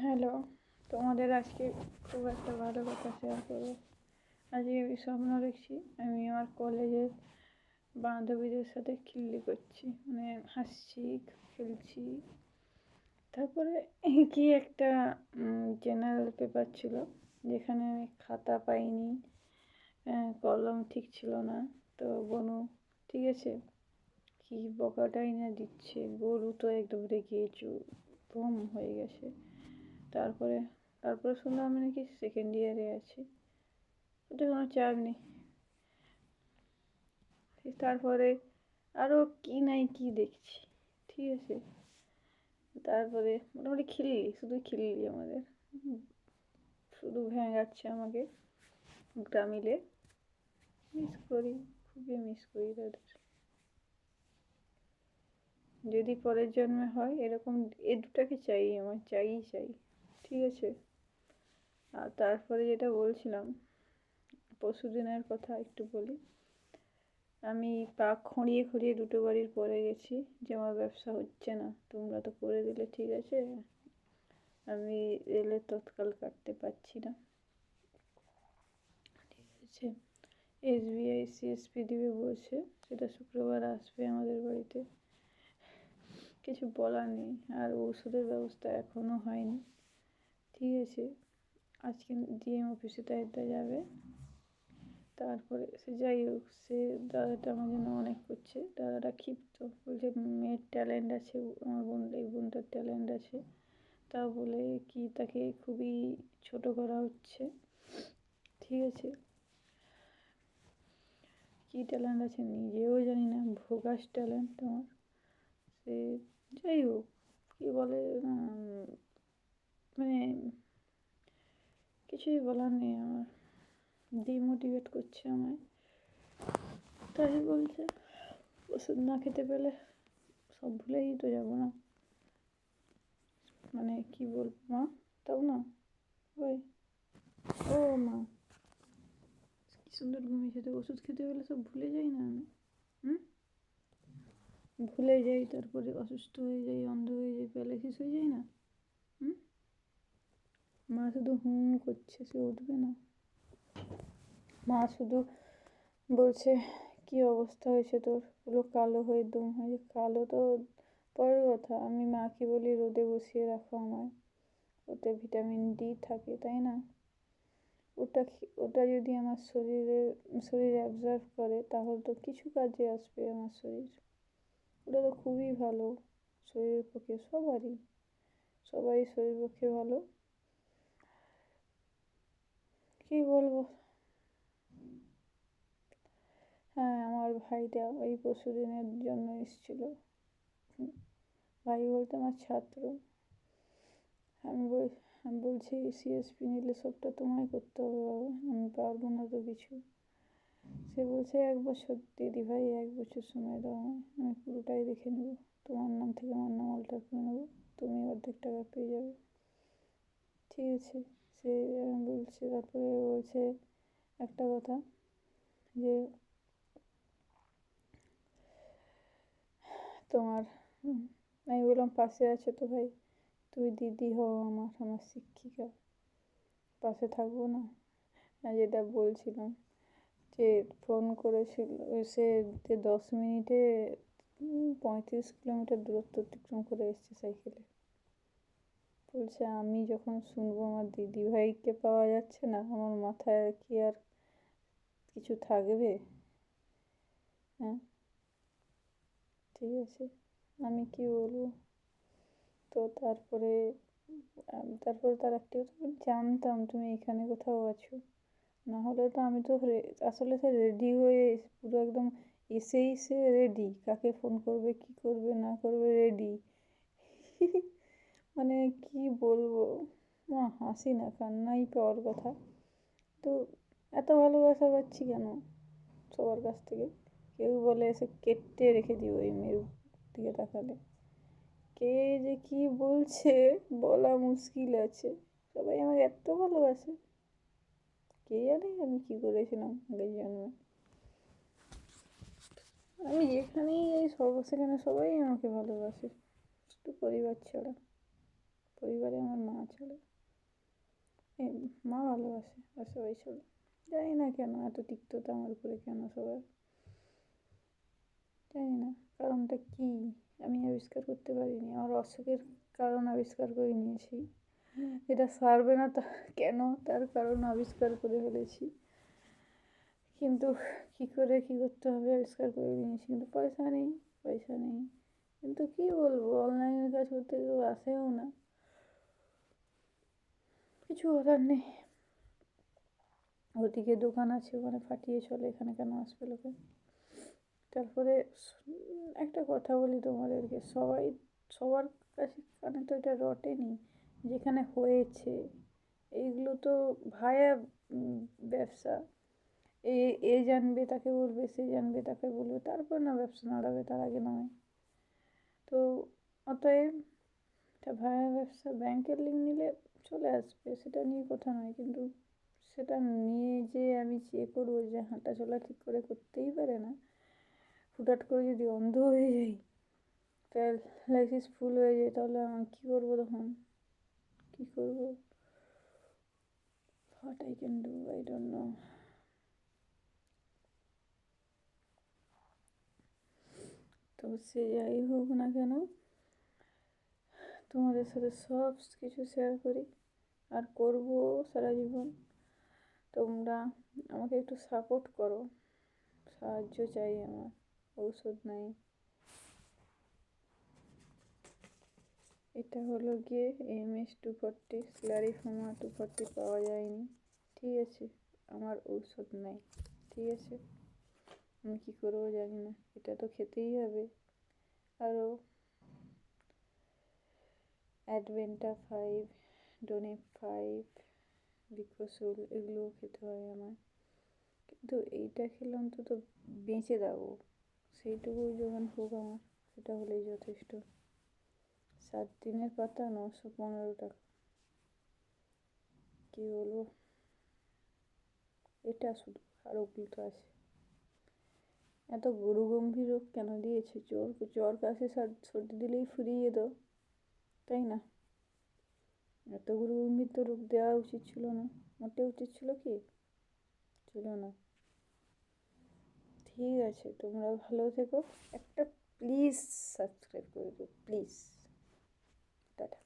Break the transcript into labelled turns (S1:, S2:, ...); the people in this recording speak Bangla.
S1: হ্যালো, তোমাদের আজকে খুব একটা ভালো কথা শেয়ার করবো। আজকে আমি স্বপ্ন দেখছি আমি আমার কলেজের বান্ধবীদের সাথে খিল্লি করছি, মানে হাসছি, খেলছি। তারপরে কি একটা জেনারেল পেপার ছিল, যেখানে আমি খাতা পাইনি, কলম ঠিক ছিল না। তো বনু, ঠিক আছে, কি বকাটাই না দিচ্ছে। গরু তো একদম রেগে চুপ হয়ে গেছে। তারপরে তারপরে শুনলাম আমি নাকি সেকেন্ড ইয়ারে আছি, ওটা কোনো চাপ নেই। তারপরে আরও কি নাই কি দেখছি, ঠিক আছে। তারপরে মোটামুটি শুধু খিল্লি আমাদের, শুধু ভেঙাচ্ছে আমাকে। ওটা মিলে মিস করি, খুবই মিস করি তাদের। যদি পরের জন্মে হয় এরকম, এ দুটাকে চাই, আমার চাই, ঠিক আছে। আর তারপরে যেটা বলছিলাম, পরশুদিনের কথা একটু বলি। আমি পা খুঁড়িয়ে খুঁড়িয়ে 2টো বাড়ির পরে গেছি যে আমার ব্যবসা হচ্ছে না, তোমরা তো করে দিলে, ঠিক আছে, আমি রেলের তৎকাল কাটতে পারছি না, ঠিক আছে। SBI CSP দিবে বলছে, সেটা শুক্রবার আসবে আমাদের বাড়িতে। কিছু বলার নেই। আর ওষুধের ব্যবস্থা এখনও হয়নি, ঠিক আছে। আজকে ডিএম অফিসে তাই যাবে। তারপরে সে যাই হোক, সে দাদাটা আমার জন্য অনেক করছে। দাদাটা ক্ষিপ্ত, বলছে মেয়ের ট্যালেন্ট আছে, আমার এই বোনটার ট্যালেন্ট আছে, তা বলে কি তাকে খুবই ছোট করা হচ্ছে, ঠিক আছে। কী ট্যালেন্ট আছে নিজেও জানি না, ভোগাস ট্যালেন্ট আমার। সে যাই হোক, কী বলে, মানে কিছুই বলার নেই আমার, ডিমোটিভেট করছে আমায়। তাই বলছে ওষুধ না খেতে পেলে সব ভুলেই তো যাবো না, মানে কি বলবো মা, তাও না। ওই ও মা, কি সুন্দর ঘুমিয়েছে। তো ওষুধ খেতে পেলে সব ভুলে যাই না আমি, ভুলে যাই, তারপরে অসুস্থ হয়ে যাই, অন্ধ হয়ে যাই, প্যারালাইসিস হয়ে যাই না। মা শুধু করছে, সে উঠবে না। মা শুধু বলছে কি অবস্থা হয়েছে তোর, পুরো কালো হয়ে দুম হয়ে। কালো তো পরের কথা, আমি মাকে বলি রোদে বসিয়ে রাখো আমায়, ওতে ভিটামিন D থাকে, তাই না। ওটা যদি আমার শরীর অ্যাবজর্ব করে, তাহলে তো কিছু কাজে আসবে আমার শরীর। ওটা তো খুবই ভালো শরীরের পক্ষে, সবারই শরীরের পক্ষে ভালো। কী বলবো। হ্যাঁ, আমার ভাইটা ওই পরশুদিনের জন্য এসেছিল। ভাই বলতে আমার ছাত্র। আমি বলছি CSP নিলে সবটা তোমায় করতে হবে বাবা, আমি পারবো না তো কিছু। সে বলছে 1 বছর দিদি ভাই, 1 বছর সময় দাও আমায়, আমি পুরোটাই দেখে নেবো, তোমার নাম থেকে আমার নাম অল্টার করে নেবো, তুমি অর্ধেক টাকা পেয়ে যাবে, ঠিক আছে। সে বলছে, তারপরে বলছে একটা কথা, যে তোমার, আমি বললাম পাশে আছে তো ভাই, তুমি দিদি হও আমার শিক্ষিকা, পাশে থাকবো না। যেটা বলছিলাম, যে ফোন করেছিল, সে যে 10 মিনিটে 35 কিলোমিটার দূরত্ব অতিক্রম করে এসছে সাইকেলে। বলছে আমি যখন শুনবো আমার দিদি ভাইকে পাওয়া যাচ্ছে না, আমার মাথায় কি আর কিছু থাকবে, হ্যাঁ, ঠিক আছে, আমি কি বলবো। তো তারপরে তার একটি কথা, জানতাম তুমি এখানে কোথাও আছো, না হলে তো আমি তো আসলে সে রেডি হয়ে পুরো একদম সে রেডি, কাকে ফোন করবে, কি করবে না করবে, রেডি। মানে কি বলবো, মা হাসি না কান্নাই পাওয়ার কথা। তো এত ভালোবাসা পাচ্ছি কেন সবার কাছ থেকে। কেউ বলে এসে কেটে রেখে দিও এই মেয়ের দিকে তাকালে। কে যে কি বলছে বলা মুশকিল আছে। সবাই আমাকে এত ভালোবাসে, কে জানে আমি কি করেছিলাম আগের জন্মে। আমি যেখানেই যাই সেখানে সবাই আমাকে ভালোবাসে, শুধু পরিবার ছাড়া। পরিবারে আমার মা চলে, মা ভালোবাসে, আর সবাই চলে। জানি না কেন এত তিক্ততা আমার উপরে, কেন সবার, জানি না কারণটা কী, আমি আবিষ্কার করতে পারিনি। আমার অসুখের কারণ আবিষ্কার করে নিয়েছি, এটা সারবে না তা কেন, তার কারণ আবিষ্কার করে ফেলেছি, কিন্তু কী করে কী করতে হবে আবিষ্কার করে নিয়েছি, কিন্তু পয়সা নেই, পয়সা নেই। কিন্তু কী বলবো, অনলাইনের কাজ করতে কেউ আসেও না, কিছু করার নেই। ওদিকে দোকান আছে, ওখানে ফাটিয়ে চলে, এখানে কেন আসবে লোকে। তারপরে একটা কথা বলি তোমাদেরকে, সবার কাছে কানে তো এটা রটেনি, যেখানে হয়েছে এইগুলো তো ভায়া ব্যবসা, এ এ জানবে তাকে বলবে, সে জানবে তাকে বলবে, তারপর না ব্যবসা নাড়াবে, তার আগে নয়। তো অতএব এটা ভায়া ব্যবসা, ব্যাংকের লিঙ্ক নিলে চলে আসবে, সেটা নিয়ে কথা নয়, কিন্তু সেটা নিয়ে যে আমি করবো, যে হাঁটা চলা ঠিক করে করতেই পারে না, হুটহাট করে যদি অন্ধ হয়ে যাই, প্যারালাইসিস ফুল হয়ে যায়, তাহলে আমি কী করবো তখন, কী করবো? What I can do, I don't know. তো সে যাই হোক না কেন, তোমাদের সাথে সব কিছু শেয়ার করি, আর করবো সারা জীবন। তোমরা আমাকে একটু সাপোর্ট করো, সাহায্য চাই আমার, ঔষধ নাই। এটা হলো গিয়ে MS-240, স্লারিফোমা-240 পাওয়া যায়নি, ঠিক আছে, আমার ঔষধ নাই, ঠিক আছে, আমি কী করবো জানি না, এটা তো খেতেই হবে। আরও অ্যাডভেন্টা 5, ডোনেপ 5, বিকোসুল, এগুলোও খেতে হয় আমার, কিন্তু এইটা খেলে অন্তত বেঁচে যাবো, সেইটুকু যখন হোক আমার, সেটা হলেই যথেষ্ট। 7 দিনের পাতা 915 টাকা, কী বলবো, এটা শুধু, আর ওগুলো তো আছে। এত গরু গম্ভীর রোগ কেন দিয়েছে, জ্বর কাশি সর্দি দিলেই ফুরিয়ে যেত, তাই না? এত গরু গম্ভীর তো রোগ দেওয়া উচিত ছিল না, মোটে উচিত ছিল কি, ছিল না। ঠিক আছে, তোমরা ভালো থেকো, একটা প্লিজ সাবস্ক্রাইব করে দিও প্লিজ, টাটা।